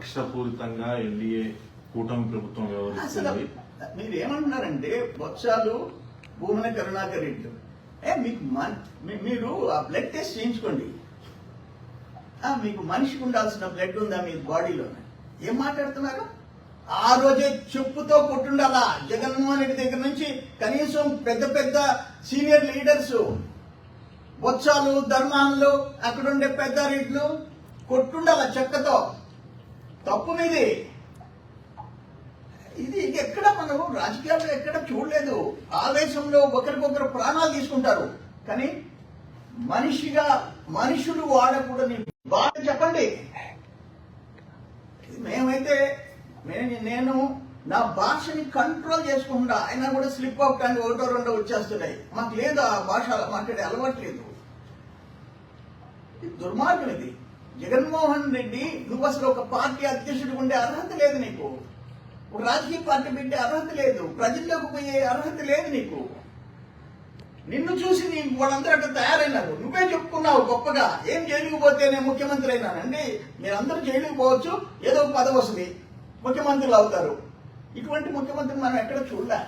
కక్షపూరితంగా ఎన్డీఏ కూటమి ప్రభుత్వం వ్యవహరిస్తుంది. మీరు ఏమంటున్నారంటే బొత్సాలు భూమన కరుణాకర్ రెడ్డి మీకు మీరు ఆ బ్లడ్ టెస్ట్ చేయించుకోండి. మీకు మనిషికి ఉండాల్సిన బ్లడ్ ఉందా మీ బాడీలో? ఏం మాట్లాడుతున్నారు? ఆ రోజే చెప్పుతో కొట్టుండాలా జగన్మోహన్ రెడ్డి దగ్గర నుంచి కనీసం పెద్ద పెద్ద సీనియర్ లీడర్స్ బొత్సాలు ధర్మాలు అక్కడుండే పెద్ద రెడ్లు కొట్టుండాల చెక్కతో. తప్పు మీది. ఇది ఎక్కడ మనం రాజకీయాల్లో ఎక్కడ చూడలేదు. ఆవేశంలో ఒకరికొకరు ప్రాణాలు తీసుకుంటారు. కానీ మనిషిగా మనుషులు వాడకూడని బాధ చెప్పండి. మేమైతే నేను నా భాషని కంట్రోల్ చేసుకుంటా. అయినా కూడా స్లిప్ అవటానికి ఒకటో రెండో వచ్చేస్తున్నాయి. మాకు లేదు ఆ భాష మాట్లాడే అలవాట్లేదు. దుర్మార్గం ఇది. జగన్మోహన్ రెడ్డి నువ్వు అసలు ఒక పార్టీ అధ్యక్షుడు ఉండే అర్హత లేదు నీకు. ఒక రాజకీయ పార్టీ పెట్టే అర్హత లేదు. ప్రజల్లోకి పోయే అర్హత లేదు నీకు. నిన్ను చూసి వాళ్ళందరూ అక్కడ తయారైనారు. నువ్వే చెప్పుకున్నావు గొప్పగా, ఏం జైలుకు పోతేనే ముఖ్యమంత్రి అయినానండి. మీరందరూ జైలుకు పోవచ్చు, ఏదో ఒక పదవి వస్తుంది, ముఖ్యమంత్రులు అవుతారు. ఇటువంటి ముఖ్యమంత్రిని మనం ఎక్కడ చూడలే.